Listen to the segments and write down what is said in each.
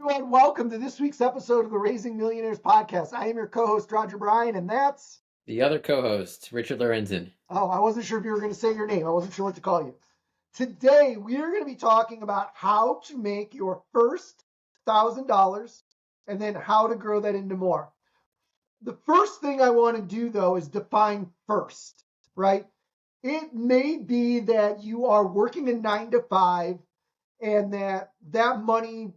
Everyone, welcome to this week's episode of the Raising Millionaires podcast. I am your co-host, Roger Bryan, and that's... The other co-host, Richard Lorenzen. Oh, I wasn't sure if you were going to say your name. I wasn't sure what to call you. Today, we are going to be talking about how to make your first $1,000 and then how to grow that into more. The first thing I want to do, though, is define first, right? It may be that you are working a 9 to 5 and that money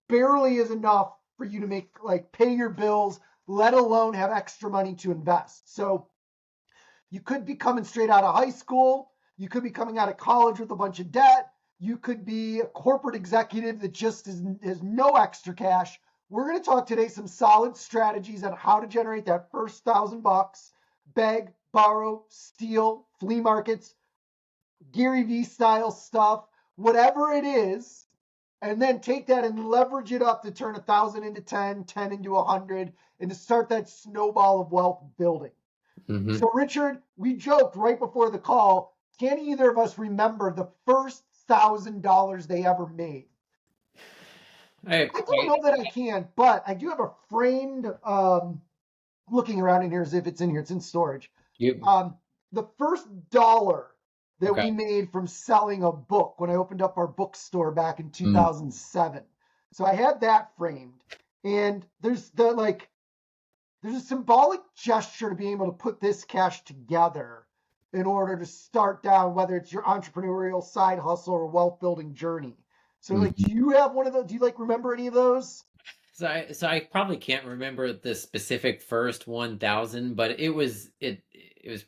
barely is enough for you to pay your bills, let alone have extra money to invest. So you could be coming straight out of high school. You could be coming out of college with a bunch of debt. You could be a corporate executive that just has no extra cash. We're going to talk today some solid strategies on how to generate that first $1,000, beg, borrow, steal, flea markets, Gary Vee style stuff, whatever it is, and then take that and leverage it up to turn 1,000 into 10, 10 into 100, and to start that snowball of wealth building. Mm-hmm. So, Richard, we joked right before the call, can either of us remember the first $1,000 they ever made? I don't know that I can, but I do have a framed, looking around in here as if it's in here. It's in storage. The first dollar that we made from selling a book when I opened up our bookstore back in 2007. So I had that framed. And there's a symbolic gesture to be able to put this cash together in order to start down, whether it's your entrepreneurial side hustle or wealth building journey. So do you have one of those? Do you remember any of those? So I probably can't remember the specific first 1,000, but it was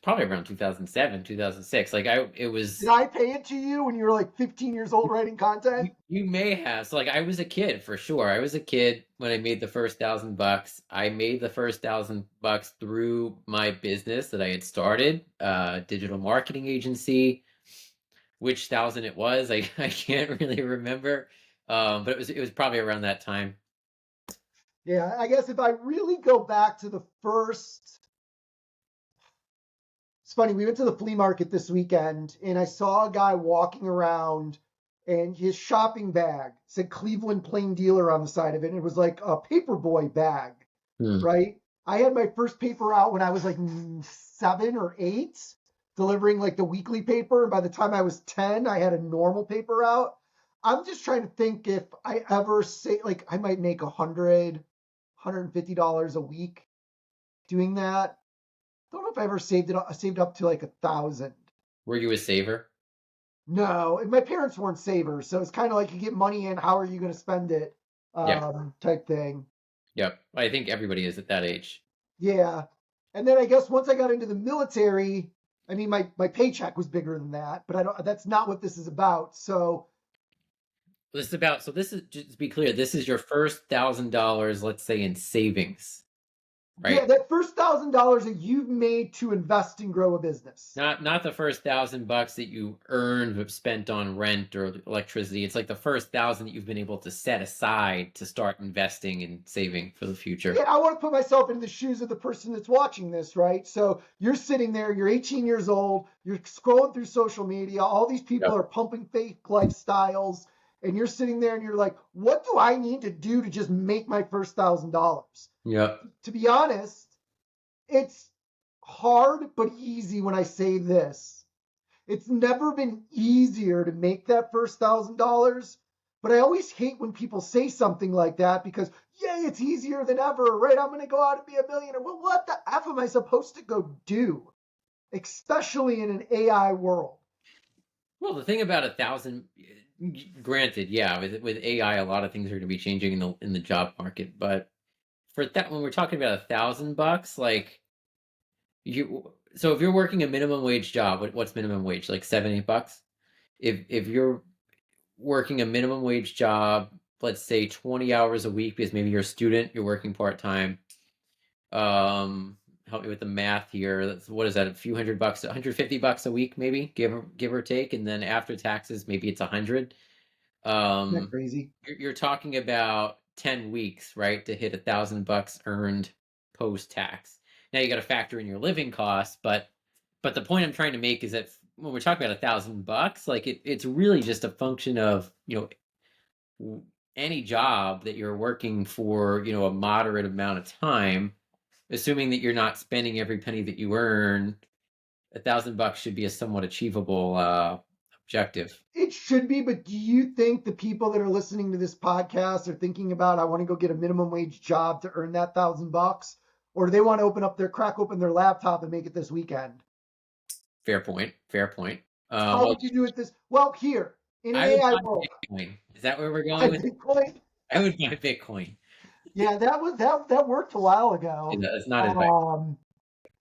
probably around 2007, 2006. Did I pay it to you when you were 15 years old writing content? You may have. So I was a kid for sure. I was a kid when I made the first $1,000. I made the first $1,000 through my business that I had started, digital marketing agency. Which thousand it was, I can't really remember. But it was probably around that time. Yeah, I guess if I really go back to the first, it's funny, we went to the flea market this weekend and I saw a guy walking around and his shopping bag said Cleveland Plain Dealer on the side of it. And it was like a paperboy bag, right? I had my first paper out when I was 7 or 8, delivering the weekly paper. And by the time I was 10, I had a normal paper out. I'm just trying to think if I ever say, I might make $150 a week doing that. I don't know if I ever saved up to 1,000. Were you a saver? No, and my parents weren't savers, so it's kind of like you get money in, how are you going to spend it, type thing. Yep, I think everybody is at that age. Yeah, and then I guess once I got into the military, I mean my paycheck was bigger than that, but that's not what this is about. So this is, just to be clear, this is your first $1,000, let's say, in savings, right? Yeah, that first $1,000 that you've made to invest and grow a business. Not the first $1,000 that you earned but spent on rent or electricity. It's the first 1,000 that you've been able to set aside to start investing and saving for the future. Yeah, I want to put myself in the shoes of the person that's watching this, right? So you're sitting there, you're 18 years old, you're scrolling through social media, all these people are pumping fake lifestyles, and you're sitting there and you're like, what do I need to do to just make my first $1,000? Yeah. To be honest, it's hard but easy when I say this. It's never been easier to make that first $1,000, but I always hate when people say something like that because, yay, it's easier than ever, right? I'm going to go out and be a millionaire. Well, what the F am I supposed to go do, especially in an AI world? Well, the thing about 1,000, granted, yeah, with AI, a lot of things are going to be changing in the job market. But for that, when we're talking about $1,000, so if you're working a minimum wage job, what's minimum wage? $7, $8? If you're working a minimum wage job, let's say 20 hours a week, because maybe you're a student, you're working part-time. Help me with the math here. What is that? A few $100, $150 a week, maybe, give or take, and then after taxes, maybe it's 100. Isn't that crazy? You're talking about 10 weeks, right, to hit $1,000 earned post-tax. Now you got to factor in your living costs, but the point I'm trying to make is that when we're talking about $1,000, it's really just a function of any job that you're working for, a moderate amount of time, assuming that you're not spending every penny that you earn, $1,000 should be a somewhat achievable objective. It should be, but do you think the people that are listening to this podcast are thinking about, I want to go get a minimum wage job to earn that $1,000, or do they want to crack open their laptop and make it this weekend? Fair point. Fair point. How Well, would you do it this? Well, here in an I would AI buy world, Bitcoin. Is that where we're buy going with? Bitcoin. I would buy Bitcoin. Yeah, that worked a while ago. It's not advice.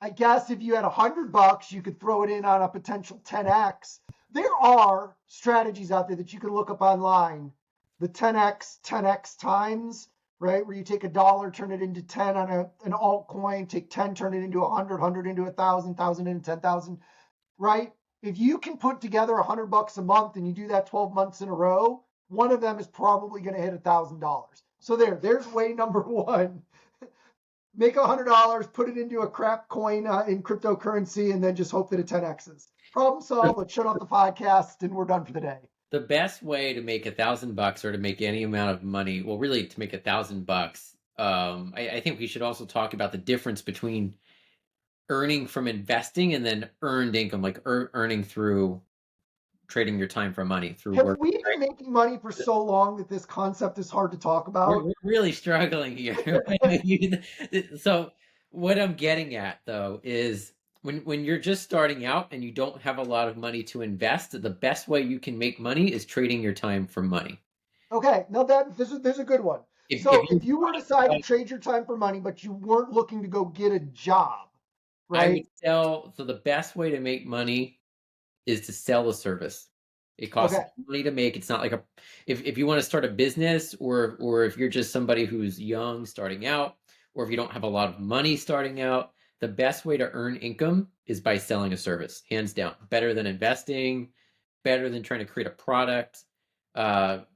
I guess if you had $100, you could throw it in on a potential 10x. There are strategies out there that you can look up online. The 10x times, right? Where you take $1, turn it into 10 on an altcoin, take 10, turn it into 100, 100 into 1,000, 1,000 into 10,000, right? If you can put together $100 a month and you do that 12 months in a row, one of them is probably going to hit $1,000. So there's way number one. Make $100, put it into a crap coin in cryptocurrency, and then just hope that it 10x's. Problem solved. Let's shut off the podcast, and we're done for the day. The best way to make $1,000 or to make any amount of money, well, really to make $1,000, I think we should also talk about the difference between earning from investing and then earned income, like earning through trading your time for money through Have work. we been making money for so long that this concept is hard to talk about? We're really struggling here. So what I'm getting at though is when you're just starting out and you don't have a lot of money to invest, the best way you can make money is trading your time for money. Okay, now there's a good one. If you were to decide to trade your time for money, but you weren't looking to go get a job, right? I would sell. So the best way to make money is to sell a service. It costs money to make. It's not like if you want to start a business or if you're just somebody who's young starting out, or if you don't have a lot of money starting out, the best way to earn income is by selling a service, hands down. Better than investing, better than trying to create a product.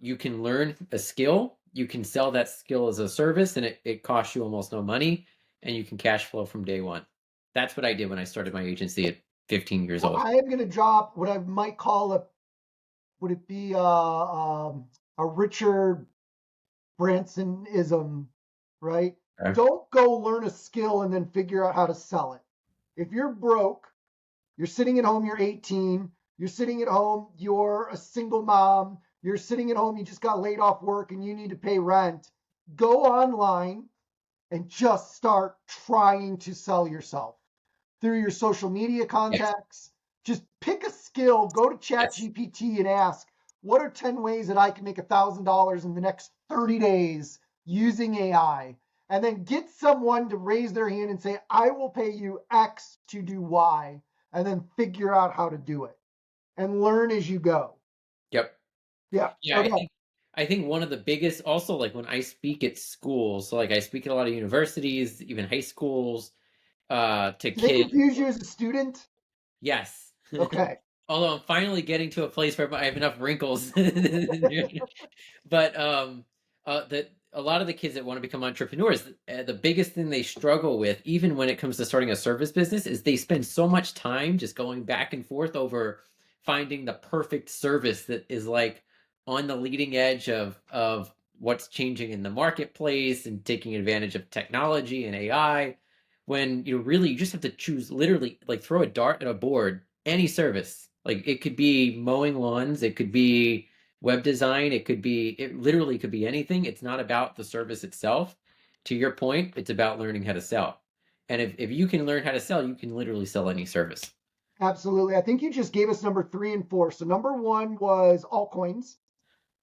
You can learn a skill, you can sell that skill as a service, and it costs you almost no money, and you can cash flow from day one. That's what I did when I started my agency at 15 years old. I am going to drop what I might call would it be a Richard Bransonism, right? Okay. Don't go learn a skill and then figure out how to sell it. If you're broke, you're sitting at home, you're 18, you're sitting at home, you're a single mom, you're sitting at home, you just got laid off work and you need to pay rent, go online and just start trying to sell yourself through your social media contacts. Just pick a skill, go to ChatGPT and ask, what are 10 ways that I can make $1,000 in the next 30 days using AI? And then get someone to raise their hand and say, I will pay you X to do Y, and then figure out how to do it and learn as you go. Yep. Yeah. Yeah. Okay. I think one of the biggest, also like when I speak at schools, so like I speak at a lot of universities, even high schools, to Do kids. they confuse you as a student? Yes. Okay. Although I'm finally getting to a place where I have enough wrinkles. But that a lot of the kids that want to become entrepreneurs, the biggest thing they struggle with, even when it comes to starting a service business, is they spend so much time just going back and forth over finding the perfect service that is like on the leading edge of what's changing in the marketplace and taking advantage of technology and AI. When really you just have to choose, literally like throw a dart at a board, any service. Like it could be mowing lawns, it could be web design, it literally could be anything. It's not about the service itself. To your point, it's about learning how to sell. And if you can learn how to sell, you can literally sell any service. Absolutely. I think you just gave us number 3 and 4. So number 1 was altcoins.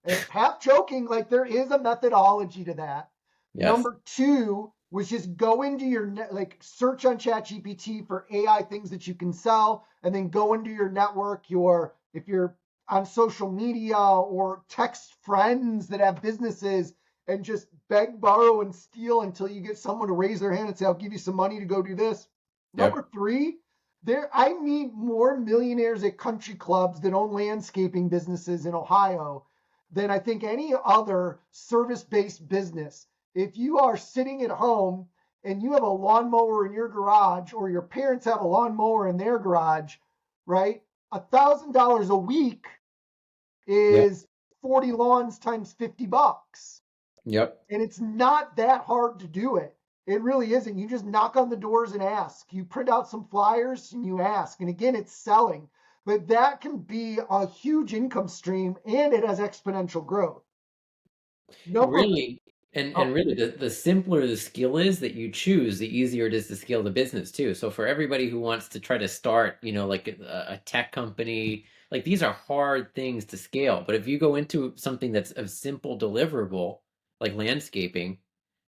And half joking, like there is a methodology to that. Yes. Number 2 was just go into your search on ChatGPT for AI things that you can sell, and then go into your network, if you're on social media, or text friends that have businesses and just beg, borrow, and steal until you get someone to raise their hand and say, I'll give you some money to go do this. Yep. Number 3, I meet more millionaires at country clubs that own landscaping businesses in Ohio than I think any other service-based business. If you are sitting at home and you have a lawnmower in your garage, or your parents have a lawnmower in their garage, right? $1,000 a week is 40 lawns times $50. Yep. And it's not that hard to do it. It really isn't. You just knock on the doors and ask. You print out some flyers and you ask. And again, it's selling. But that can be a huge income stream, and it has exponential growth. Really, and Oh, really, the simpler the skill is that you choose, the easier it is to scale the business too. So for everybody who wants to try to start, like a tech company, like these are hard things to scale. But if you go into something that's a simple deliverable, like landscaping,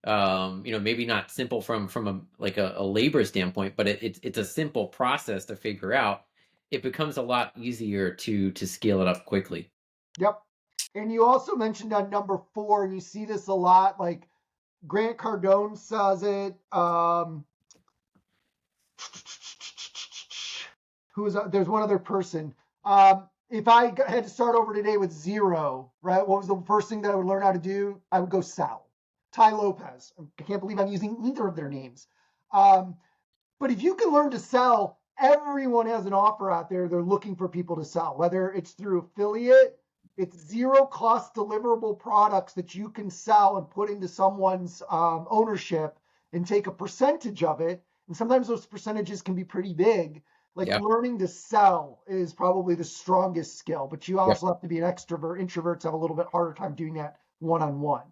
maybe not simple from a labor standpoint, but it's a simple process to figure out. It becomes a lot easier to scale it up quickly. yep. And you also mentioned on number 4, and you see this a lot, like Grant Cardone says it. There's one other person. If I had to start over today with 0, right? What was the first thing that I would learn how to do? I would go sell. Ty Lopez. I can't believe I'm using either of their names. But if you can learn to sell, everyone has an offer out there. They're looking for people to sell, whether it's through affiliate, it's 0 cost deliverable products that you can sell and put into someone's ownership and take a percentage of it. And sometimes those percentages can be pretty big. Like Yeah. learning to sell is probably the strongest skill, but you also have to be an extrovert. Introverts have a little bit harder time doing that one-on-one.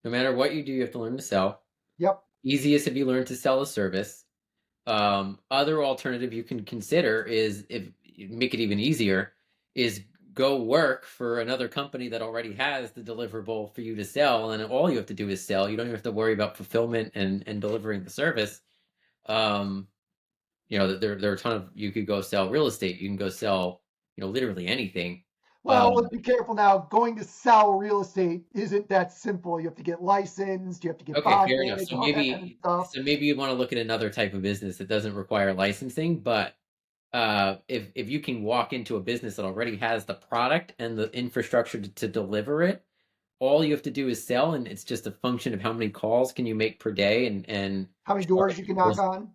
No matter what you do, you have to learn to sell. Yep. Easiest if you learn to sell a service. Other alternative you can consider is, if you make it even easier, is go work for another company that already has the deliverable for you to sell, and all you have to do is sell. You don't even have to worry about fulfillment and delivering the service. There are a ton of, you could go sell real estate. You can go sell, literally anything. Well, let's be careful now. Going to sell real estate isn't that simple. You have to get licensed. You have to get Okay, fair enough. bonded, So all that kind of stuff. maybe you want to look at another type of business that doesn't require licensing, but if you can walk into a business that already has the product and the infrastructure to deliver it, all you have to do is sell, and it's just a function of how many calls can you make per day and How many doors you can knock on?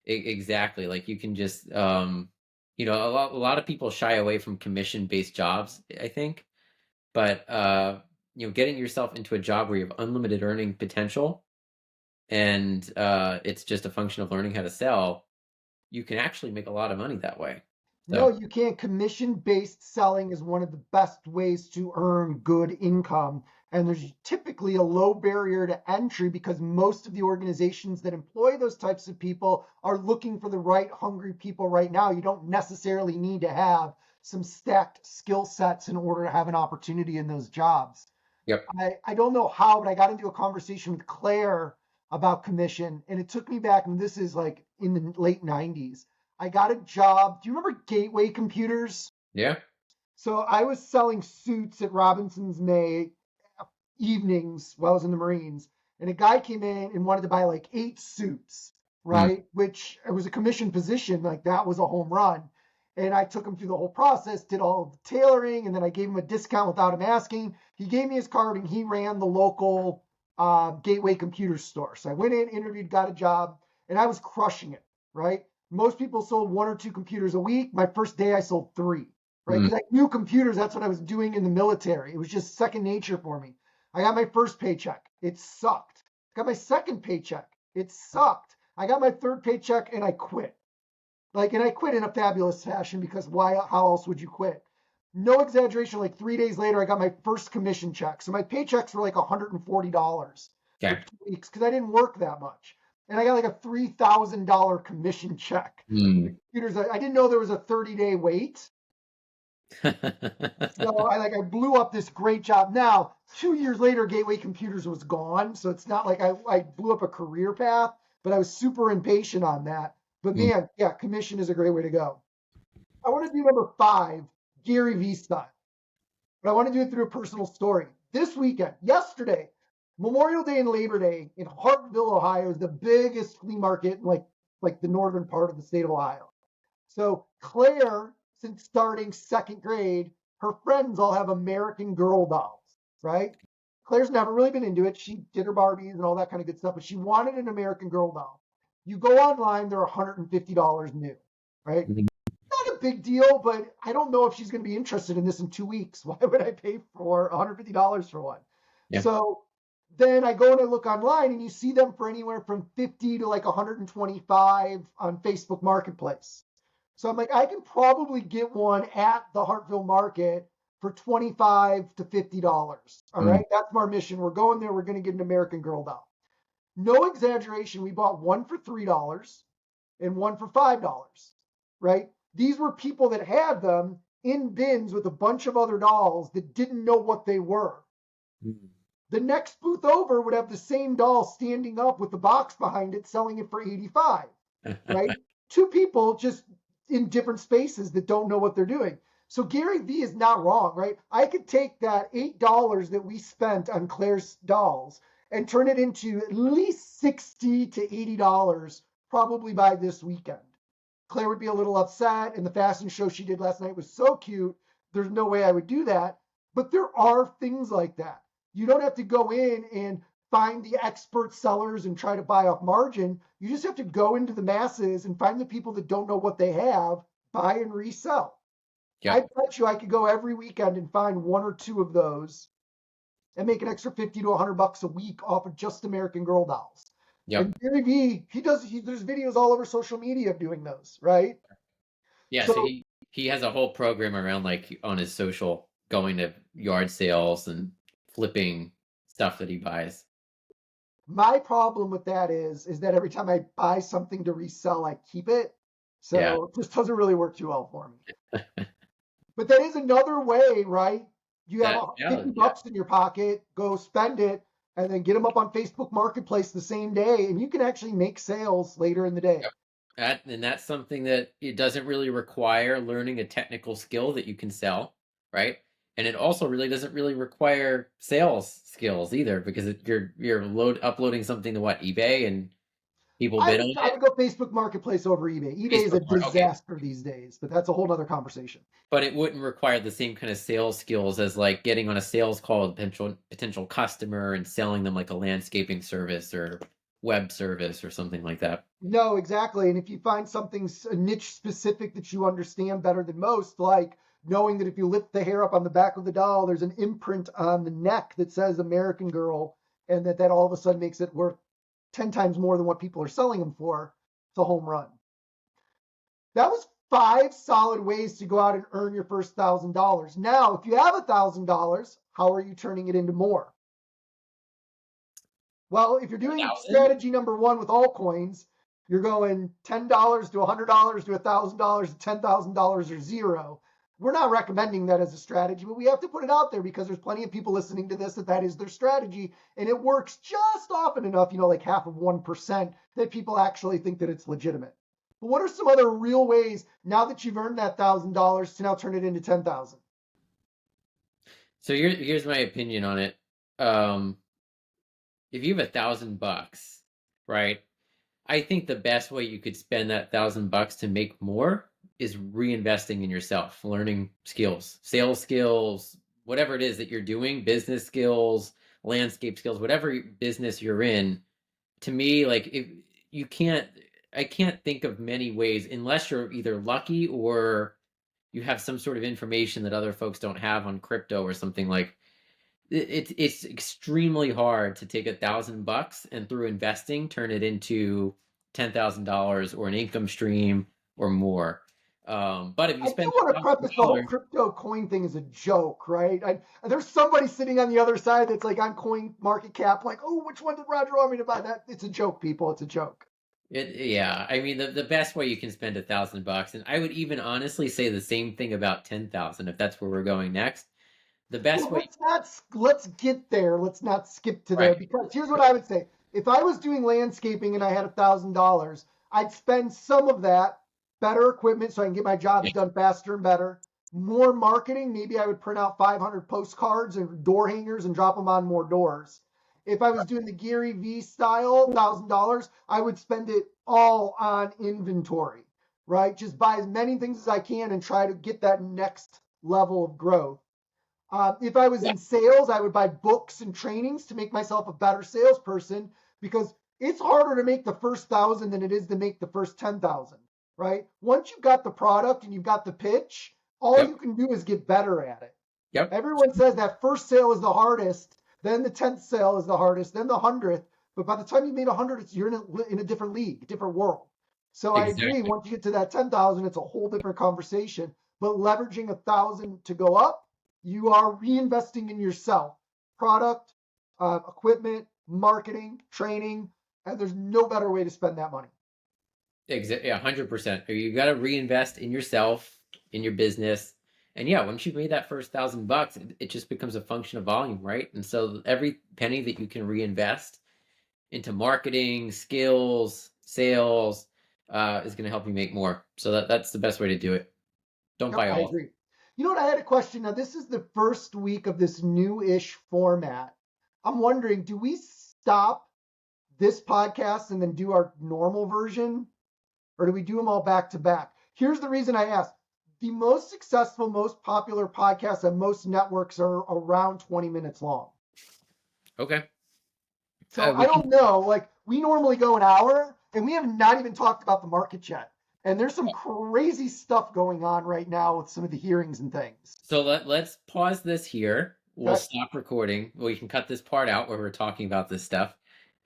exactly. Like you can just a lot of people shy away from commission-based jobs, I think, but getting yourself into a job where you have unlimited earning potential, and it's just a function of learning how to sell, you can actually make a lot of money that way. No, So you can't. Commission-based selling is one of the best ways to earn good income. And there's typically a low barrier to entry because most of the organizations that employ those types of people are looking for the right hungry people right now. You don't necessarily need to have some stacked skill sets in order to have an opportunity in those jobs. yep. I don't know how, but I got into a conversation with Claire about commission, and it took me back, and this is like in the late 90s. I got a job. Do you remember Gateway Computers? Yeah. So I was selling suits at Robinson's May evenings while I was in the Marines, and a guy came in and wanted to buy like 8 suits, right? Which it was a commission position, like that was a home run. And I took him through the whole process, did all of the tailoring, and then I gave him a discount without him asking. He gave me his card, and he ran the local Gateway Computer store. So I went in, interviewed, got a job, and I was crushing it, right? Most people sold 1 or 2 computers a week. My first day, I sold 3, right? Because I knew computers. That's what I was doing in the military. It was just second nature for me. I got my first paycheck. It sucked. Got my second paycheck. It sucked. I got my third paycheck and I quit. And I quit in a fabulous fashion because how else would you quit? No exaggeration. Like 3 days later, I got my first commission check. So my paychecks were like $140 for 2 weeks because I didn't work that much. And I got like a $3,000 commission check. Computers. I didn't know there was a 30-day wait. So I blew up this great job. Now, 2 years later, Gateway Computers was gone. So it's not like I blew up a career path, but I was super impatient on that. But man, yeah, commission is a great way to go. I want to do number 5, Gary Vee style. But I want to do it through a personal story. This weekend, yesterday, Memorial Day and Labor Day in Hartville, Ohio, is the biggest flea market in like the northern part of the state of Ohio. So Claire, since starting 2nd grade, her friends all have American Girl dolls, right? Claire's never really been into it. She did her Barbies and all that kind of good stuff, but she wanted an American Girl doll. You go online, they're $150 new, right? Not a a big deal, but I don't know if she's going to be interested in this in 2 weeks. Why would I pay for $150 for one? Yeah. So then I go and I look online and you see them for anywhere from 50 to like 125 on Facebook Marketplace. So I'm like, I can probably get one at the Hartville Market for $25 to $50. All right. That's our mission. We're going there. We're going to get an American Girl doll. No exaggeration. We bought one for $3 and one for $5. Right. These were people that had them in bins with a bunch of other dolls that didn't know what they were. The next booth over would have the same doll standing up with the box behind it, selling it for $85. Right. Two people just in different spaces that don't know what they're doing. So Gary Vee is not wrong, right? I could take that $8 that we spent on Claire's dolls and turn it into at least $60 to $80 probably by this weekend. Claire would be a little upset, and the fashion show she did last night was so cute. There's no way I would do that. But there are things like that. You don't have to go in and find the expert sellers and try to buy off margin. You just have to go into the masses and find the people that don't know what they have, buy and resell. Yeah. I bet you I could go every weekend and find one or two of those and make an extra 50 to $100 a week off of just American Girl dolls. Yep. And Gary Vee, there's videos all over social media of doing those, right? Yeah, so he has a whole program around like on his social, going to yard sales and flipping stuff that he buys. My problem with that is that every time I buy something to resell, I keep it. So it just doesn't really work too well for me. But that is another way, right? You have $50 in your pocket, go spend it, and then get them up on Facebook Marketplace the same day, and you can actually make sales later in the day. And that's something that it doesn't really require learning a technical skill that you can sell, right? And it also really doesn't really require sales skills either, because you're uploading something to what, eBay, and people bid on it. I would go Facebook Marketplace over eBay. eBay is a disaster these days, but that's a whole other conversation. But it wouldn't require the same kind of sales skills as like getting on a sales call with potential customer and selling them like a landscaping service or web service or something like that. No, exactly. And if you find something, a niche specific that you understand better than most, like knowing that if you lift the hair up on the back of the doll, there's an imprint on the neck that says American Girl, and that all of a sudden makes it worth 10 times more than what people are selling them for, it's a home run. That was 5 solid ways to go out and earn your first $1,000. Now, if you have $1,000, how are you turning it into more? Well, if you're doing strategy number 1 with altcoins, you're going $10 to $100 to $1,000 to $10,000 or zero. We're not recommending that as a strategy, but we have to put it out there because there's plenty of people listening to this that is their strategy, and it works just often enough, like half of 1%, that people actually think that it's legitimate. But what are some other real ways, now that you've earned that $1,000, to now turn it into $10,000? So here's my opinion on it. If you have $1,000, right? I think the best way you could spend that $1,000 to make more is reinvesting in yourself, learning skills, sales skills, whatever it is that you're doing, business skills, landscape skills, whatever business you're in. To me, like I can't think of many ways, unless you're either lucky or you have some sort of information that other folks don't have on crypto or something. Like it's extremely hard to take $1,000 and through investing turn it into $10,000 or an income stream or more. But if you spend, I do want to preface the whole crypto coin thing as a joke, right? There's somebody sitting on the other side that's like on Coin Market Cap, like, oh, which one did Roger want me to buy? That it's a joke, people. It's a joke. I mean, the best way you can spend $1,000, and I would even honestly say the same thing about 10,000 if that's where we're going next. The best way. Let's get there. Let's not skip to there, because here's what I would say: if I was doing landscaping and I had $1,000, I'd spend some of that. Better equipment so I can get my jobs done faster and better. More marketing. Maybe I would print out 500 postcards and door hangers and drop them on more doors. If I was doing the Gary Vee style, $1,000, I would spend it all on inventory, right? Just buy as many things as I can and try to get that next level of growth. If I was in sales, I would buy books and trainings to make myself a better salesperson, because it's harder to make the first 1,000 than it is to make the first 10,000. right? Once you've got the product and you've got the pitch, all Yep. you can do is get better at it. Yep. Everyone says that first sale is the hardest, then the 10th sale is the hardest, then the 100th. But by the time you made 100, you're in a different league, a different world. So I agree. Exactly. Once you get to that 10,000, it's a whole different conversation. But leveraging 1,000 to go up, you are reinvesting in yourself, product, equipment, marketing, training, and there's no better way to spend that money. Exactly. 100%. You got to reinvest in yourself, in your business. And yeah, once you've made that first $1,000, it just becomes a function of volume, right? And so every penny that you can reinvest into marketing, skills, sales, is going to help you make more. So that's the best way to do it. Don't Yep, buy I all. agree. You know what? I had a question. Now, this is the first week of this new-ish format. I'm wondering, do we stop this podcast and then do our normal version? Or do we do them all back to back? Here's the reason I asked. The most successful, most popular podcasts on most networks are around 20 minutes long. Okay. So I We can. don't know. Like, we normally go an hour, and we have not even talked about the market yet. And there's some crazy stuff going on right now with some of the hearings and things. So let's pause this here. We'll Okay? stop recording. We can cut this part out where we're talking about this stuff,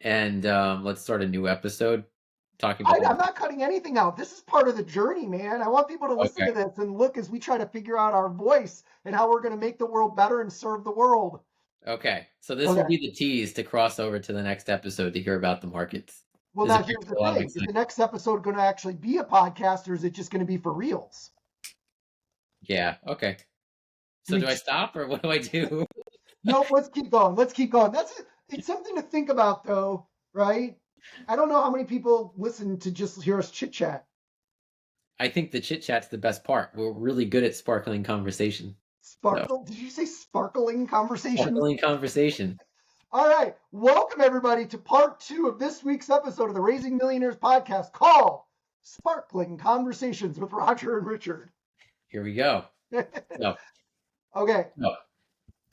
and let's start a new episode talking about the I'm market. not cutting anything out. This is part of the journey, man. I want people to listen Okay. to this and look as we try to figure out our voice and how we're going to make the world better and serve the world. Okay. So this will Okay. be the tease to cross over to the next episode to hear about the markets. Well, This is now here's the a lot of thing. Is the excitement. next episode going to actually be a podcast or is it just going to be for reals? Yeah. Okay. Do So we do I stop or what do I do? Nope, let's keep going. Let's keep going. It's something to think about though, right? I don't know how many people listen to just hear us chit chat. I think the chit chat's the best part. We're really good at sparkling conversation. So Sparkle? Did you say sparkling conversation? sparkling conversation. All right. Welcome everybody to part 2 of this week's episode of the Raising Millionaires podcast called Sparkling Conversations with Roger and Richard. Here we go. So, Okay. no.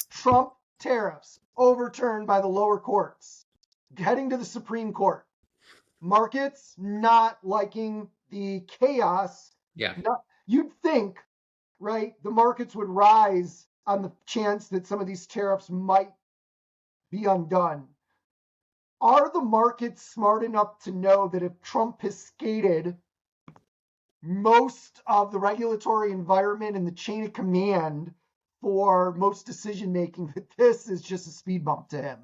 Trump tariffs overturned by the lower courts, heading to the Supreme Court. Markets not liking the chaos. Yeah. You'd think, right, the markets would rise on the chance that some of these tariffs might be undone. Are the markets smart enough to know that if Trump has skated most of the regulatory environment and the chain of command for most decision making, that this is just a speed bump to him?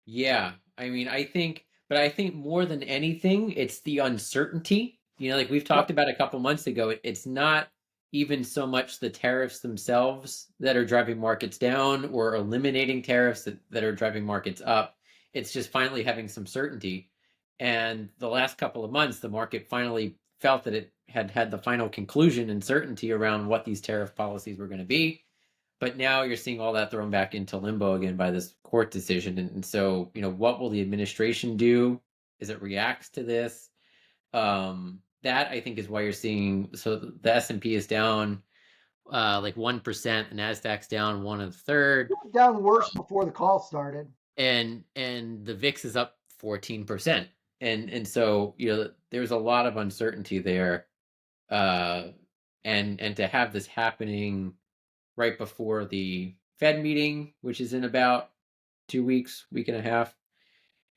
Yeah. I mean, I think more than anything, it's the uncertainty. Like we've Yep. talked about a couple months ago, it's not even so much the tariffs themselves that are driving markets down or eliminating tariffs that are driving markets up. It's just finally having some certainty. And the last couple of months, the market finally felt that it had the final conclusion and certainty around what these tariff policies were going to be. But now you're seeing all that thrown back into limbo again by this court decision. And so, what will the administration do as it reacts to this? That I think is why you're seeing, so the S&P is down like 1%, the Nasdaq's down 1 1/3, Down worse before the call started. and the VIX is up 14%. And so, there's a lot of uncertainty there. And to have this happening right before the Fed meeting, which is in about 2 weeks, week and a half.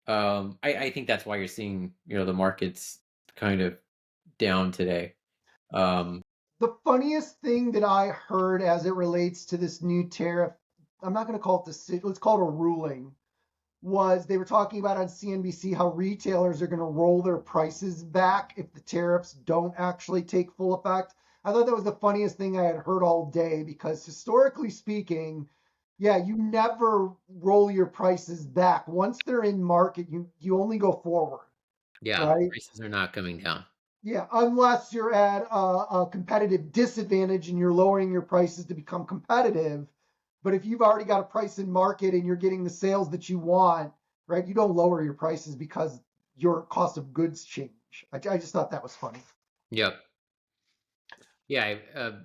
I think that's why you're seeing, the markets kind of down today. The funniest thing that I heard as it relates to this new tariff, I'm not going to call it let's call it a ruling, was they were talking about on CNBC how retailers are going to roll their prices back if the tariffs don't actually take full effect. I thought that was the funniest thing I had heard all day because historically speaking, yeah, you never roll your prices back. Once they're in market, you only go forward, Yeah, right? prices are not coming down. Yeah, unless you're at a competitive disadvantage and you're lowering your prices to become competitive. But if you've already got a price in market and you're getting the sales that you want, right, you don't lower your prices because your cost of goods change. I just thought that was funny. Yep. Yeah,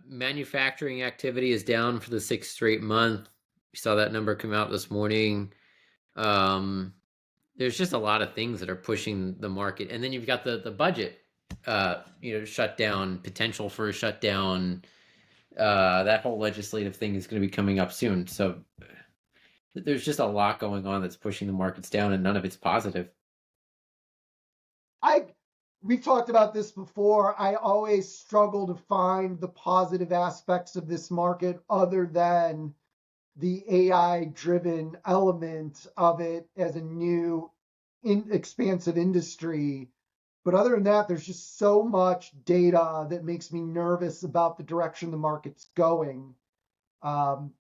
manufacturing activity is down for the 6th straight month. We saw that number come out this morning. there's just a lot of things that are pushing the market, and then you've got the budget, shutdown, potential for a shutdown. That whole legislative thing is going to be coming up soon. So there's just a lot going on that's pushing the markets down, and none of it's positive. I we've talked about this before. I always struggle to find the positive aspects of this market other than the AI driven element of it as a new expansive industry. But other than that, there's just so much data that makes me nervous about the direction the market's going. Um,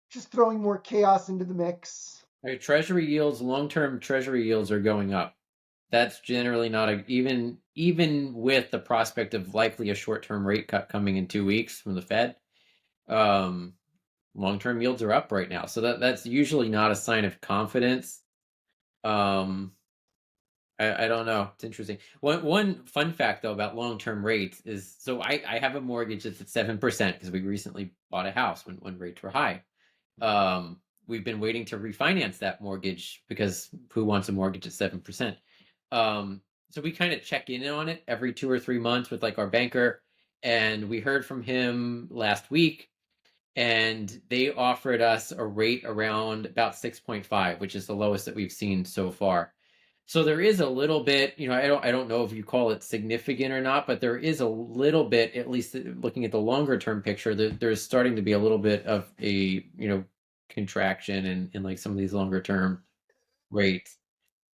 just throwing more chaos into the mix. Right, treasury yields, long-term treasury yields are going up. That's generally not even with the prospect of likely a short-term rate cut coming in 2 weeks from the Fed. Um, long-term yields are up right now, so that's usually not a sign of confidence. Um, I don't know. It's interesting. One fun fact though about long-term rates is, so I have a mortgage that's at 7% because we recently bought a house when rates were high. We've been waiting to refinance that mortgage because who wants a mortgage at 7%? So we kind of check in on it every 2 or 3 months with like our banker, and we heard from him last week, and they offered us a rate around about 6.5, which is the lowest that we've seen so far. So there is a little bit, I don't know if you call it significant or not, but there is a little bit, at least looking at the longer term picture, there's starting to be a little bit of a, contraction in like some of these longer term rates.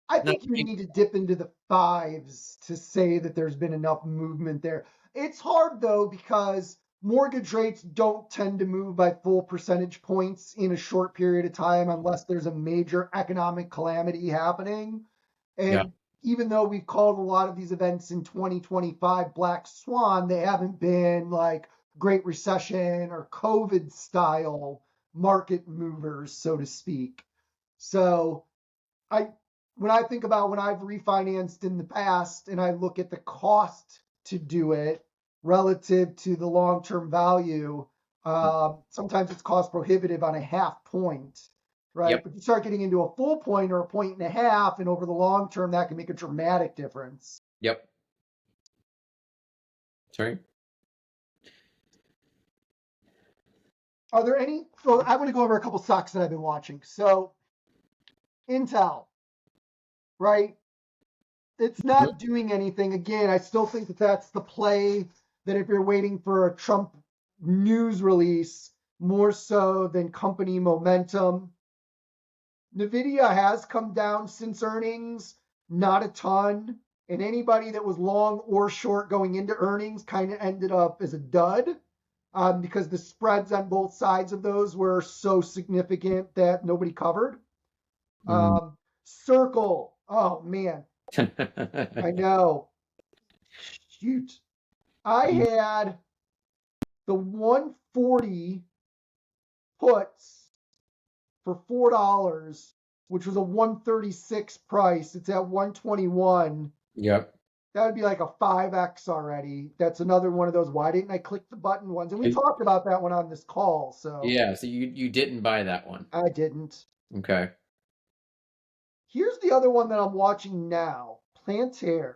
I Not think you big. need to dip into the fives to say that there's been enough movement there. It's hard though because mortgage rates don't tend to move by full percentage points in a short period of time unless there's a major economic calamity happening. Yeah. And even though we've called a lot of these events in 2025 Black Swan, they haven't been like Great Recession or COVID style market movers, so to speak. So I when I think about when I've refinanced in the past and I look at the cost to do it relative to the long-term value, sometimes it's cost prohibitive on a half point, right? Yep. But you start getting into a full point or a point and a half, and over the long term, that can make a dramatic difference. Yep. Sorry. Are there any? So I want to go over a couple stocks that I've been watching. So Intel, right? It's not doing anything. Again, I still think that that's the play, that if you're waiting for a Trump news release more so than company momentum. Nvidia has come down since earnings, not a ton. And anybody that was long or short going into earnings kind of ended up as a dud, because the spreads on both sides of those were so significant that nobody covered. Mm. Circle, oh man, I know. Shoot. I had the 140 puts for $4, which was a 136 price. It's at 121. Yep. That would be like a 5x already. That's another one of those why didn't I click the button ones? And we talked about that one on this call, so Yeah, so you didn't buy that one. I didn't. Okay. Here's the other one that I'm watching now, Palantir.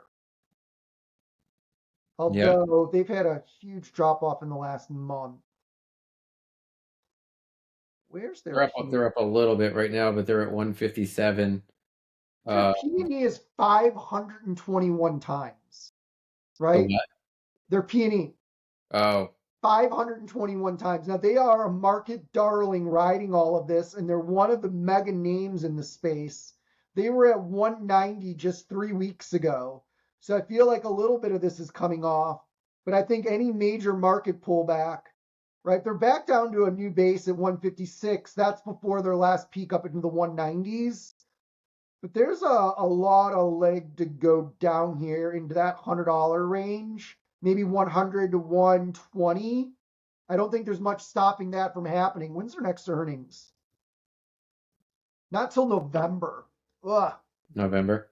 Yeah. Although they've had a huge drop off in the last month. Where's their P? They're up a little bit right now, but they're at 157. Their Uh, P&E is 521 times, the right? what? Their P&E. Oh, 521 times. Now they are a market darling riding all of this, and they're one of the mega names in the space. They were at 190 just 3 weeks ago. So I feel like a little bit of this is coming off. But I think any major market pullback, right? They're back down to a new base at 156. That's before their last peak up into the 190s. But there's a lot of leg to go down here into that $100 range, maybe 100 to 120. I don't think there's much stopping that from happening. When's their next earnings? Not till November. Ugh. November.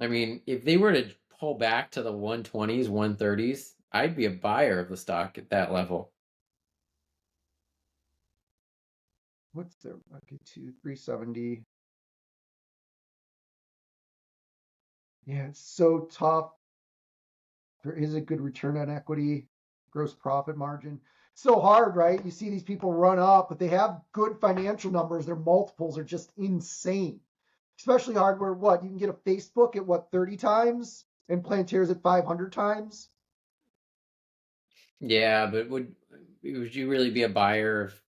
I mean, if they were to pull back to the 120s, 130s, I'd be a buyer of the stock at that level. what's their okay, 370? Yeah, it's so tough. There is a good return on equity, gross profit margin. So hard, right? You see these people run up, but they have good financial numbers. Their multiples are just insane. Especially hardware, what? You can get a Facebook at what, 30 times? And Palantir's at 500 times? Yeah, but would you really be a buyer of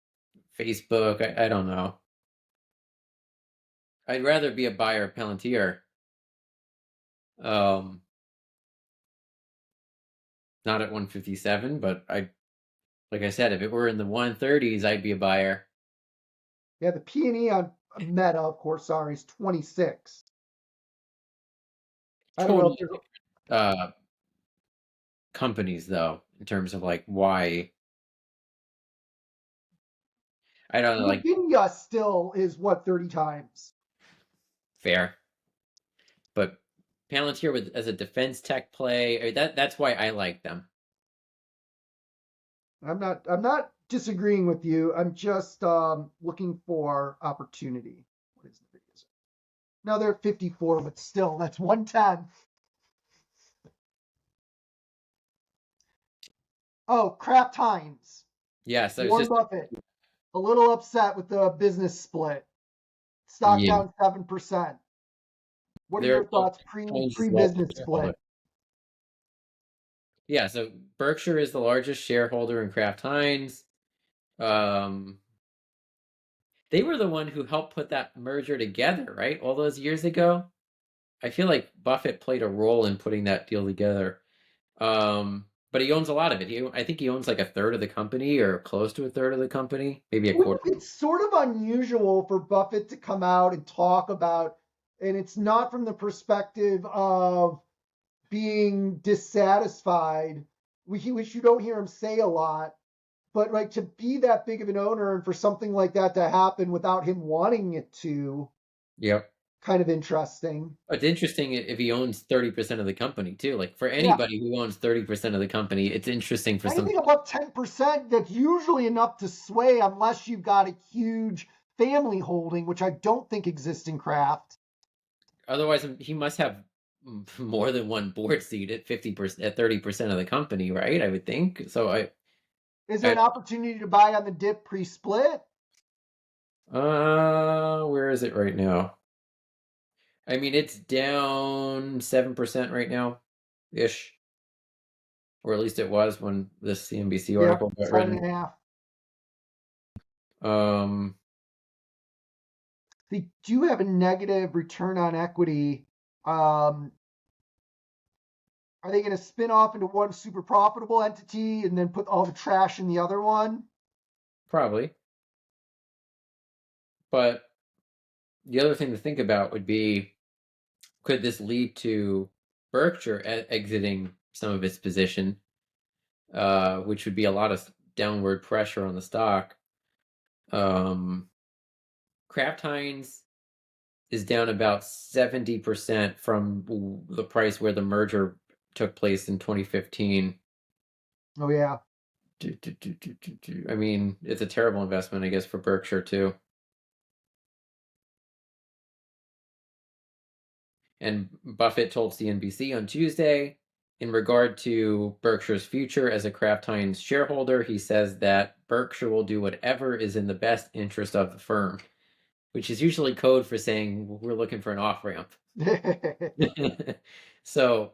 Facebook? I don't know. I'd rather be a buyer of Palantir. Um, not at 157, but like I said, if it were in the 130s, I'd be a buyer. Yeah, the P&E on Meta, of course, sorry, is 26. I don't know if Totally there's uh companies though, in terms of like why I don't know, like Nvidia still is what, 30 times. fair. But Palantir with as a defense tech play, I mean, that's why I like them. I'm not disagreeing with you. I'm just looking for opportunity. What is Nvidia's? No, they're at 54, but still, that's 110. Oh, Kraft Heinz. Yes, I was Warren just Buffett, a little upset with the business split. Stock yeah, down 7%. What are they're your thoughts Heinz is the pre-business largest shareholder. split? Yeah, so Berkshire is the largest shareholder in Kraft Heinz. Um, they were the one who helped put that merger together, right? All those years ago. I feel like Buffett played a role in putting that deal together. But he owns a lot of it. I think he owns like a third of the company or close to a third of the company, maybe a quarter. It's sort of unusual for Buffett to come out and talk about, and it's not from the perspective of being dissatisfied, which you don't hear him say a lot. But like to be that big of an owner and for something like that to happen without him wanting it to, Yep. kind of interesting. It's interesting if he owns 30% of the company too. Like for Yeah, anybody who owns 30% of the company, it's interesting for some. anything above 10%, that's usually enough to sway unless you've got a huge family holding, which I don't think exists in Kraft. Otherwise, he must have more than one board seat at 50%, at 30% of the company, right? I would think. So Is there I an opportunity to buy on the dip pre-split? where is it right now? I mean, it's down 7% right now, ish, or at least it was when this CNBC Yep, article got seven written. and a half. Um, They do have a negative return on equity. Um, are they going to spin off into one super profitable entity and then put all the trash in the other one? Probably. But the other thing to think about would be, could this lead to Berkshire exiting some of its position, which would be a lot of downward pressure on the stock. Kraft Heinz is down about 70% from the price where the merger took place in 2015. Oh yeah. I mean, it's a terrible investment, I guess, for Berkshire too. And Buffett told CNBC on Tuesday, in regard to Berkshire's future as a Kraft Heinz shareholder, he says that Berkshire will do whatever is in the best interest of the firm, which is usually code for saying we're looking for an off ramp. So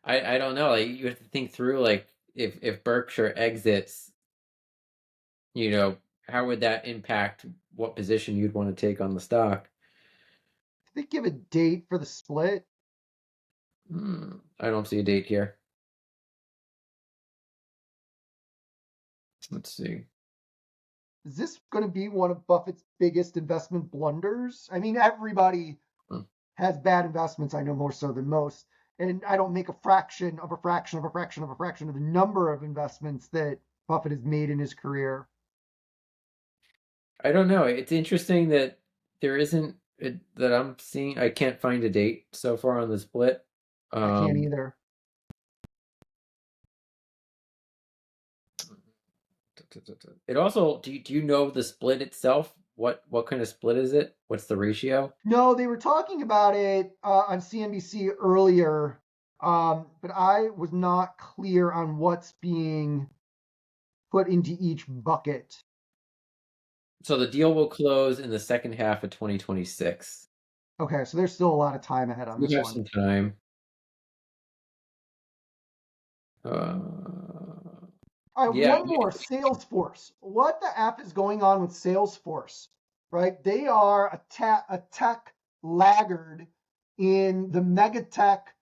I don't know. Like you have to think through like if Berkshire exits, you know, how would that impact what position you'd want to take on the stock? Did they give a date for the split? I don't see a date here. Let's see. Is this going to be one of Buffett's biggest investment blunders? I mean, everybody Hmm. has bad investments. I know more so than most. And I don't make a fraction of a fraction of a fraction of a fraction of the number of investments that Buffett has made in his career. I don't know. It's interesting that there isn't that I'm seeing. I can't find a date so far on the split. I can't Um, either. it also do you know the split itself? What kind of split is it? What's the ratio? No, they were talking about it on CNBC earlier, but I was not clear on what's being put into each bucket. So the deal will close in the second half of 2026. Okay, so there's still a lot of time ahead on We this have one. some time. Uh, All right, yeah, one more. Salesforce. What the F is going on with Salesforce? Right? They are a tech laggard in the mega tech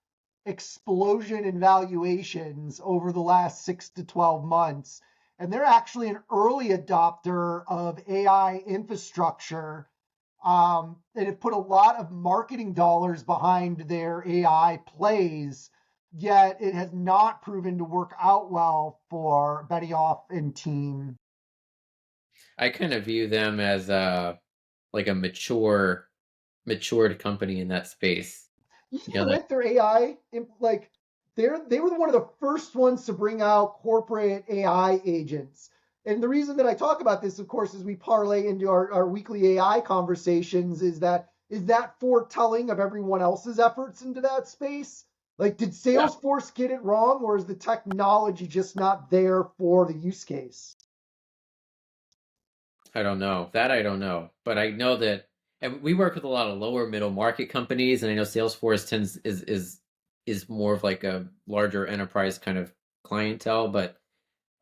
explosion in valuations over the last 6 to 12 months. And they're actually an early adopter of AI infrastructure. And have put a lot of marketing dollars behind their AI plays, yet it has not proven to work out well for Benioff and team. I kind of view them as like a matured company in that space. You You know, think their AI, like they were one of the first ones to bring out corporate AI agents. And the reason that I talk about this, of course, as we parlay into our weekly AI conversations, is that foretelling of everyone else's efforts into that space? Like, did yeah, Salesforce get it wrong, or is the technology just not there for the use case? I don't know. That I don't know. But I know that and we work with a lot of lower middle market companies, and I know Salesforce tends is more of like a larger enterprise kind of clientele, but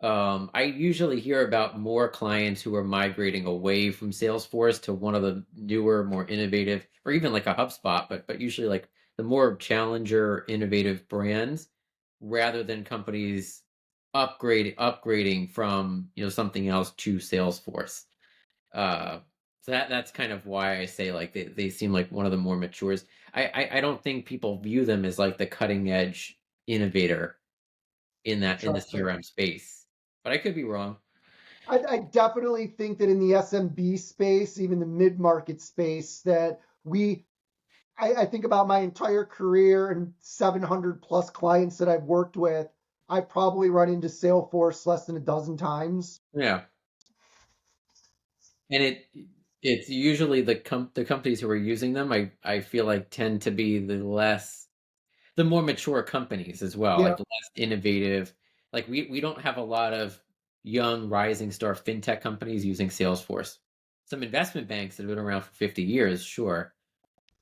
I usually hear about more clients who are migrating away from Salesforce to one of the newer, more innovative, or even like a HubSpot, but usually like the more challenger, innovative brands, rather than companies upgrading from something else to Salesforce. Uh, so that's kind of why I say like they seem like one of the more matures. I don't think people view them as like the cutting edge innovator in the Interesting. CRM space, but I could be wrong. I definitely think that in the SMB space, even the mid market space, that I think about my entire career and 700 plus clients that I've worked with. I've probably run into Salesforce less than a dozen times. Yeah, and it's usually the companies who are using them. I feel like tend to be the more mature companies as well, Yeah, like less innovative. Like we don't have a lot of young rising star fintech companies using Salesforce. Some investment banks that have been around for 50 years, sure,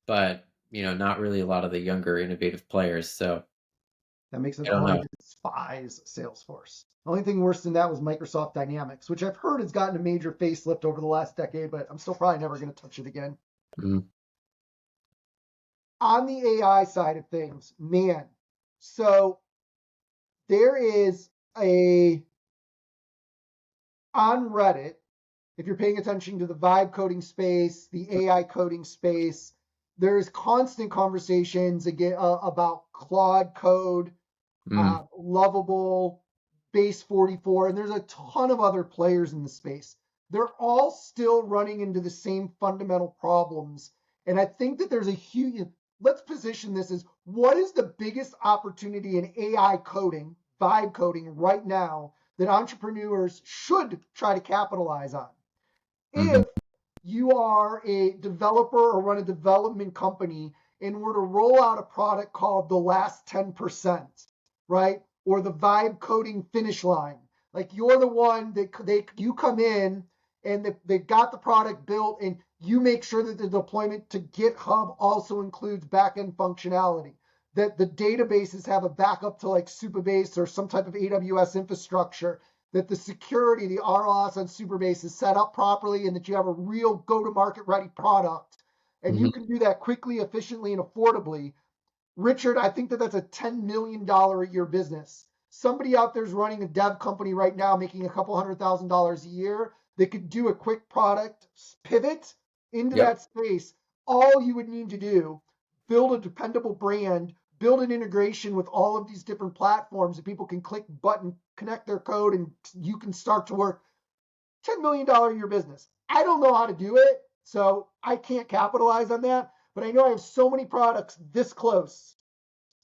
but not really a lot of the younger innovative players. So that makes it I don't hard know. to despise Salesforce. The only thing worse than that was Microsoft Dynamics, which I've heard has gotten a major facelift over the last decade, but I'm still probably never going to touch it again. Mm. On the AI side of things, man, so there is a on Reddit, if you're paying attention to the vibe coding space, the AI coding space, there's constant conversations again about Claude code, Mm. Lovable, Base 44, and there's a ton of other players in the space. They're all still running into the same fundamental problems. And I think that there's a huge, let's position this as what is the biggest opportunity in AI coding, vibe coding right now that entrepreneurs should try to capitalize on? Hmm. If you are a developer or run a development company and were to roll out a product called the last 10%, right? Or the vibe coding finish line. Like you're the one that you come in and they got the product built and you make sure that the deployment to GitHub also includes backend functionality. That the databases have a backup to like Supabase or some type of AWS infrastructure, that the security, the RLS on Superbase is set up properly, and that you have a real go-to-market ready product, and you Hmm. can do that quickly, efficiently, and affordably. Richard, I think that that's a $10 million a year business. Somebody out there is running a dev company right now making a couple $100,000 a year. They could do a quick product pivot into Yep. that space. All you would need to do, build a dependable brand, build an integration with all of these different platforms that people can click button, connect their code, and you can start to work. $10 million a year business. I don't know how to do it, so I can't capitalize on that. But I know I have so many products this close,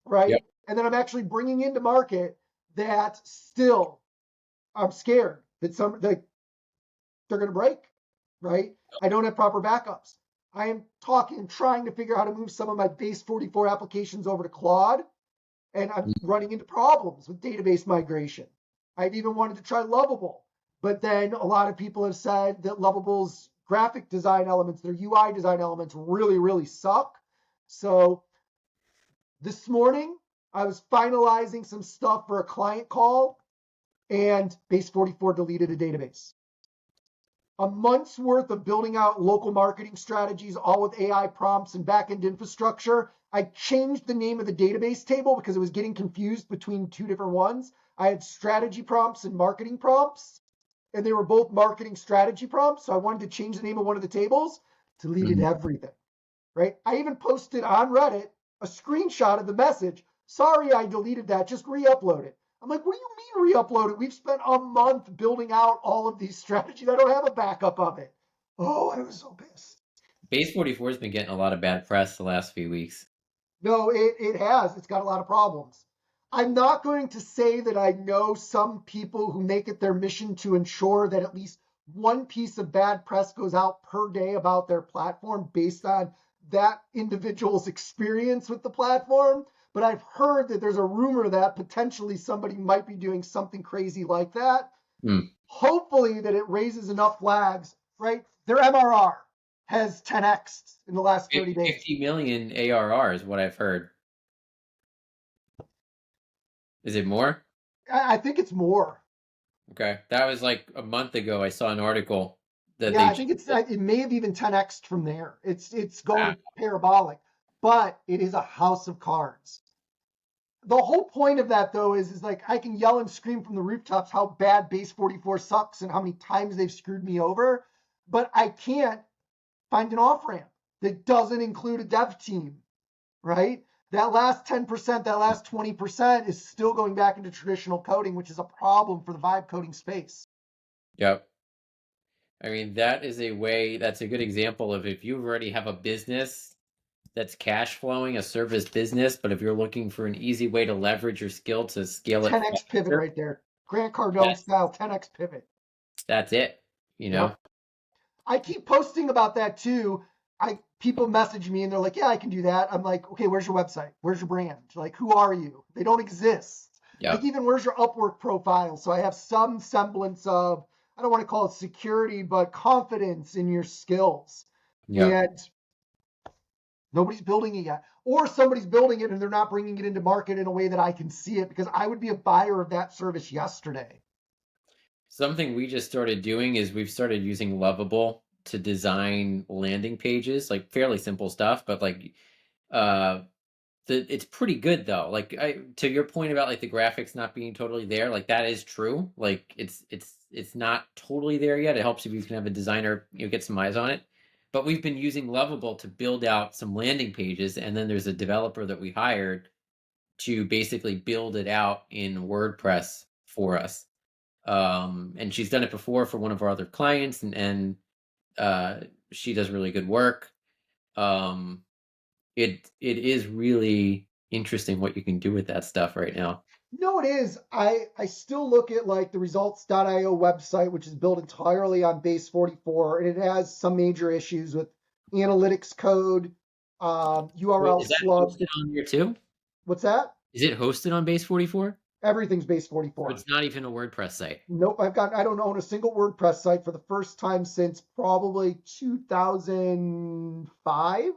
Yep. right? And then I'm actually bringing into market that still I'm scared that they're going to break. right? I don't have proper backups. I am trying to figure out how to move some of my base 44 applications over to Claude, and I'm running into problems with database migration. I've even wanted to try Lovable, but then a lot of people have said that Lovable's graphic design elements, their UI design elements really, really suck. So this morning, I was finalizing some stuff for a client call, and base 44 deleted a database. A month's worth of building out local marketing strategies, all with AI prompts and backend infrastructure. I changed the name of the database table because it was getting confused between two different ones. I had strategy prompts and marketing prompts, and they were both marketing strategy prompts. So I wanted to change the name of one of the tables, deleted everything, right? I even posted on Reddit a screenshot of the message. Sorry, I deleted that. Just re-upload it. I'm like, what do you mean re-upload it? We've spent a month building out all of these strategies. I don't have a backup of it. Oh, I was so pissed. Base 44 has been getting a lot of bad press the last few weeks. No, it has. It's got a lot of problems. I'm not going to say that I know some people who make it their mission to ensure that at least one piece of bad press goes out per day about their platform based on that individual's experience with the platform. But I've heard that there's a rumor that potentially somebody might be doing something crazy like that. Hopefully that it raises enough flags, right? Their MRR has 10x in the last 30 days. 50 million ARR is what I've heard. Is it more? I think it's more. Okay. That was like a month ago. I saw an article that I think it may have even 10x from there. It's going parabolic, but it is a house of cards. The whole point of that, though, is like I can yell and scream from the rooftops how bad base 44 sucks and how many times they've screwed me over, but I can't find an off-ramp that doesn't include a dev team, right? That last 10%, that last 20% is still going back into traditional coding, which is a problem for the vibe coding space. Yep. I mean, that's a good example of if you already have a business that's cash flowing, a service business, but if you're looking for an easy way to leverage your skill to scale it 10x pivot right there. Grant Cardone style 10x pivot. That's it, you know? Yep. I keep posting about that too. People message me and they're like, yeah, I can do that. I'm like, okay, where's your website? Where's your brand? Like, who are you? They don't exist. Yep. Like, even where's your Upwork profile? So I have some semblance of, I don't want to call it security, but confidence in your skills. Yep. And nobody's building it yet. Or somebody's building it and they're not bringing it into market in a way that I can see it, because I would be a buyer of that service yesterday. Something we just started doing is we've started using Lovable to design landing pages, like fairly simple stuff, but like it's pretty good though. Like to your point about like the graphics not being totally there, like that is true. Like it's not totally there yet. It helps if you can have a designer, get some eyes on it. But we've been using Lovable to build out some landing pages, and then there's a developer that we hired to basically build it out in WordPress for us. And she's done it before for one of our other clients, and she does really good work. It is really interesting what you can do with that stuff right now. No, it is. I still look at like the results.io website, which is built entirely on base 44, and it has some major issues with analytics code, URL Is that slug. hosted on here too? What's that? Is it hosted on base 44? Everything's base 44. So it's not even a WordPress site. Nope, I don't own a single WordPress site for the first time since probably 2005.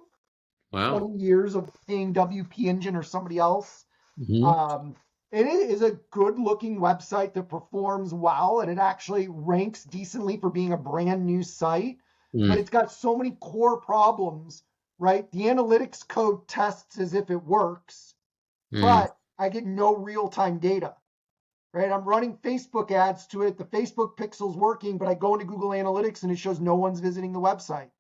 Wow. 20 years of paying WP Engine or somebody else. Mm-hmm. And it is a good looking website that performs well, and it actually ranks decently for being a brand new site. But it's got so many core problems, right? The analytics code tests as if it works, but I get no real-time data, right? I'm running Facebook ads to it. The Facebook pixel's working, but I go into Google Analytics and it shows no one's visiting the website.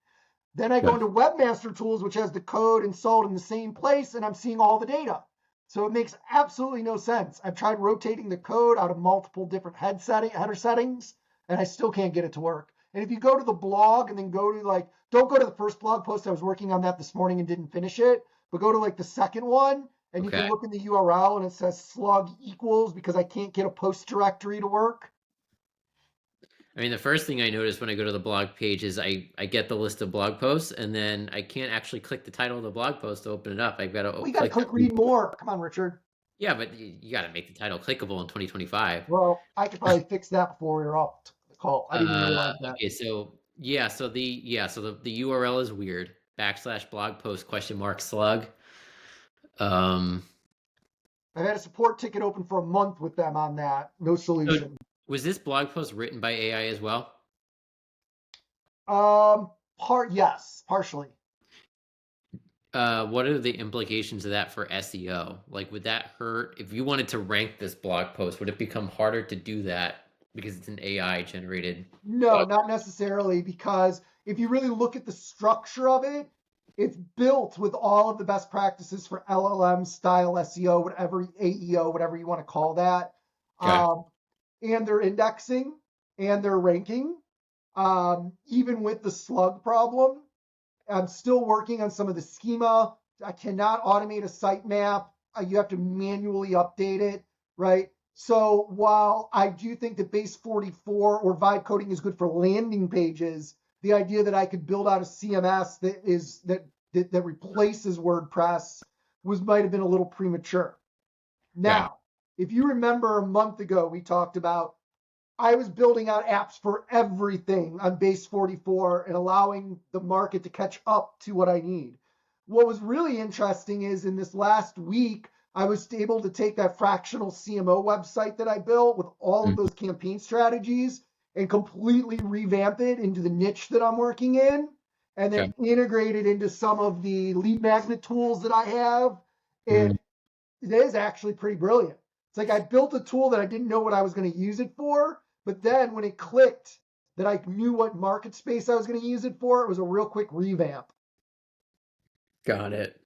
Then I go into Webmaster Tools, which has the code installed in the same place, and I'm seeing all the data. So it makes absolutely no sense. I've tried rotating the code out of multiple different header settings, and I still can't get it to work. And if you go to the blog and then go to don't go to the first blog post. I was working on that this morning and didn't finish it, but go to the second one, and you can look in the URL and it says slug equals because I can't get a post directory to work. I mean, the first thing I notice when I go to the blog page is I get the list of blog posts, and then I can't actually click the title of the blog post to open it up. I've got to We got to click. click read more. Come on, Richard. Yeah, but you got to make the title clickable in 2025. Well, I could probably fix that before we were off the call. I didn't even realize that. Okay, so the URL is weird. / blog post ?slug. I've had a support ticket open for a month with them on that. No So solution. was this blog post written by AI as well? Yes, partially. What are the implications of that for SEO? Like, would that hurt if you wanted to rank this blog post? Would it become harder to do that because it's an AI generated? No, not necessarily, because if you really look at the structure of it, it's built with all of the best practices for LLM style SEO, whatever AEO, whatever you want to call that. Okay. And their indexing and their ranking, even with the slug problem. I'm still working on some of the schema. I cannot automate a sitemap. You have to manually update it, right? So while I do think that base 44 or vibe coding is good for landing pages, the idea that I could build out a CMS that replaces WordPress might have been a little premature. Now, if you remember a month ago, we talked about I was building out apps for everything on base 44 and allowing the market to catch up to what I need. What was really interesting is in this last week, I was able to take that fractional CMO website that I built with all of those campaign strategies and completely revamp it into the niche that I'm working in, and then integrate it into some of the lead magnet tools that I have. And it is actually pretty brilliant. It's like I built a tool that I didn't know what I was going to use it for, but then when it clicked that I knew what market space I was going to use it for, it was a real quick revamp. Got it.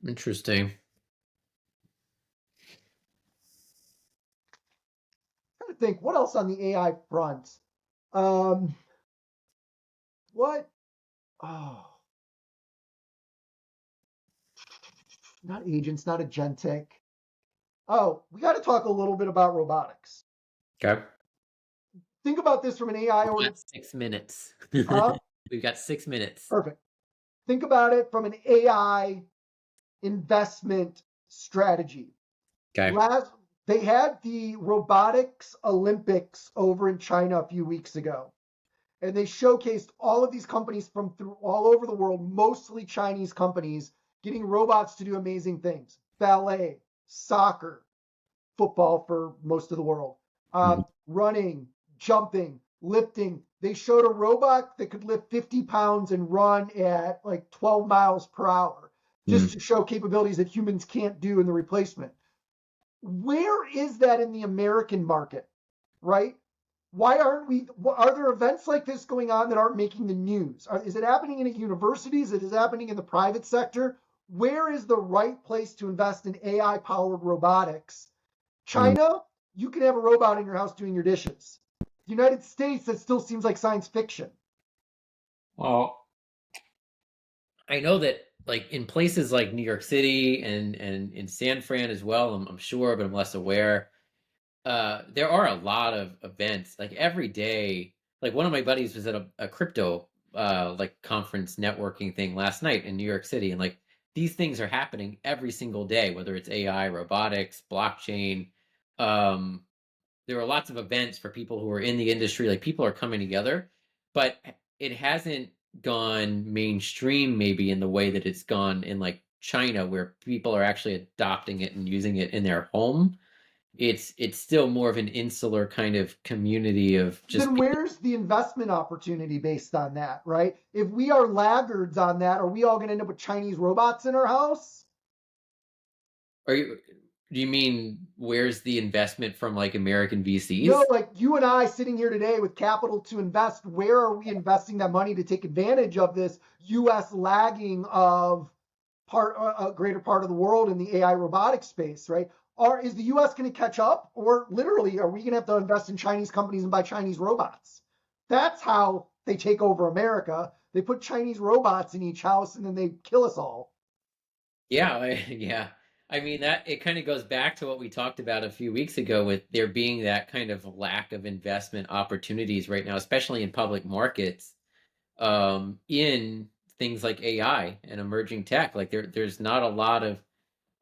Interesting. I'm trying to think, what else on the AI front? What? Oh, not agents, not agentic. Oh, we got to talk a little bit about robotics. Okay. Think about this from an AI We've got 6 minutes. Huh? We've got 6 minutes. Perfect. Think about it from an AI investment strategy. Okay. They had the robotics Olympics over in China a few weeks ago, and they showcased all of these companies from through all over the world, mostly Chinese companies, getting robots to do amazing things: ballet, soccer, football for most of the world, running, jumping, lifting. They showed a robot that could lift 50 pounds and run at like 12 miles per hour, just to show capabilities that humans can't do in the replacement. Where is that in the American market, right? Why aren't we? Are there events like this going on that aren't making the news? Is it happening in universities? Is it happening in the private sector? Where is the right place to invest in AI-powered robotics? China, you can have a robot in your house doing your dishes. United States, that still seems like science fiction. Well, I know that like in places like New York City and in San Fran as well, I'm sure, but I'm less aware. There are a lot of events like every day. Like one of my buddies was at a crypto like conference networking thing last night in New York City, and like these things are happening every single day, whether it's AI, robotics, blockchain. There are lots of events for people who are in the industry. Like people are coming together, but it hasn't gone mainstream maybe in the way that it's gone in like China, where people are actually adopting it and using it in their home. It's still more of an insular kind of community of just Then where's the investment opportunity based on that, right? If we are laggards on that, are we all going to end up with Chinese robots in our house? Do you mean where's the investment from like American VCs? No, like you and I sitting here today with capital to invest, where are we investing that money to take advantage of this U.S. lagging of a greater part of the world in the AI robotics space, right? Is the U.S. going to catch up, or literally are we going to have to invest in Chinese companies and buy Chinese robots? That's how they take over America. They put Chinese robots in each house and then they kill us all. Yeah, yeah. I mean, that it kind of goes back to what we talked about a few weeks ago with there being that kind of lack of investment opportunities right now, especially in public markets, in things like AI and emerging tech. Like there's not a lot of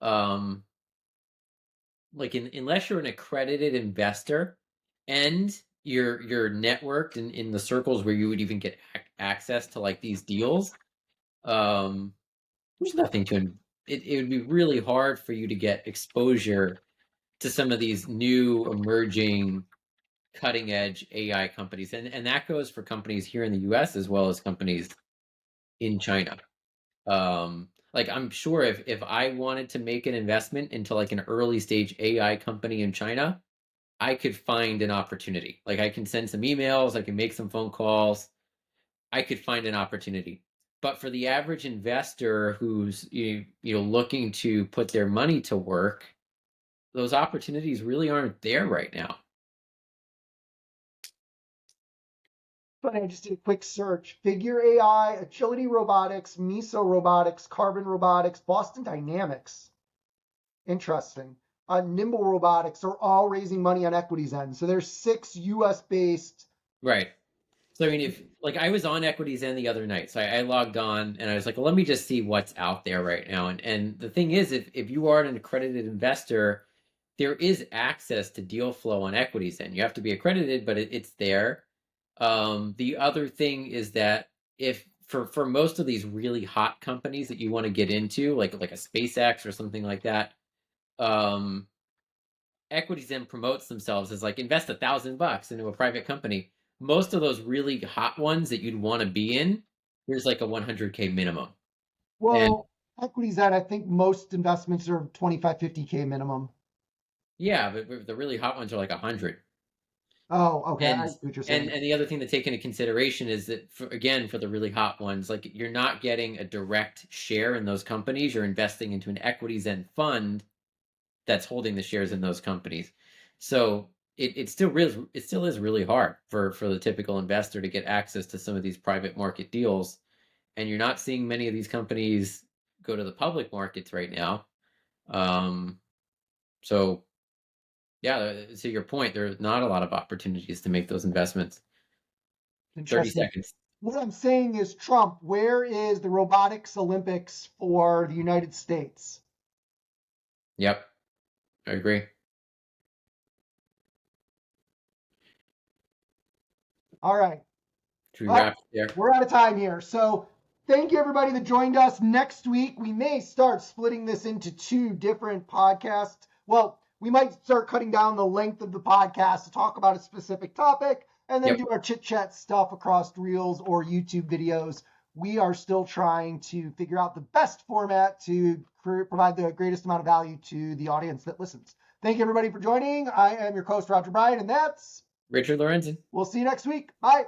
um, unless you're an accredited investor and you're networked in the circles where you would even get access to like these deals. Um, there's nothing to it would be really hard for you to get exposure to some of these new emerging cutting edge AI companies. And that goes for companies here in the US as well as companies in China. Like I'm sure if I wanted to make an investment into like an early stage AI company in China, I could find an opportunity. Like I can send some emails, I can make some phone calls, I could find an opportunity. But for the average investor who's looking to put their money to work, those opportunities really aren't there right now. Funny, I just did a quick search. Figure AI, Agility Robotics, Miso Robotics, Carbon Robotics, Boston Dynamics. Interesting. Nimble Robotics are all raising money on equities end. So there's 6 US based. Right. So I mean, if like I was on Equities End the other night, so I logged on and I was like, well, let me just see what's out there right now. And the thing is, if you are an accredited investor, there is access to deal flow on Equities End. You have to be accredited, but it's there. The other thing is that if for most of these really hot companies that you want to get into, like a SpaceX or something like that, um, Equities then promotes themselves as like invest $1,000 into a private company. Most of those really hot ones that you'd want to be in, there's like a 100K minimum. And Well, equities end, I think most investments are 25, 50K minimum. yeah, but the really hot ones are like 100. Oh, okay. I And see what you're and saying. and the other thing to take into consideration is that for the really hot ones, like you're not getting a direct share in those companies. You're investing into an equities and fund that's holding the shares in those companies. So it still is really hard for the typical investor to get access to some of these private market deals. And you're not seeing many of these companies go to the public markets right now. Um, so yeah, to your point, there's not a lot of opportunities to make those investments. 30 Interesting. seconds. What I'm saying is, Trump, where is the robotics Olympics for the United States? Yep, I agree. All right. Should we Well, wrap there? we're out of time here. So thank you, everybody that joined us. Next week, we may start splitting this into 2 different podcasts. Well, we might start cutting down the length of the podcast to talk about a specific topic and then Yep. do our chit chat stuff across Reels or YouTube videos. We are still trying to figure out the best format to provide the greatest amount of value to the audience that listens. Thank you, everybody, for joining. I am your host, Roger Bryant, and that's Richard Lorenzen. we'll see you next week. Bye.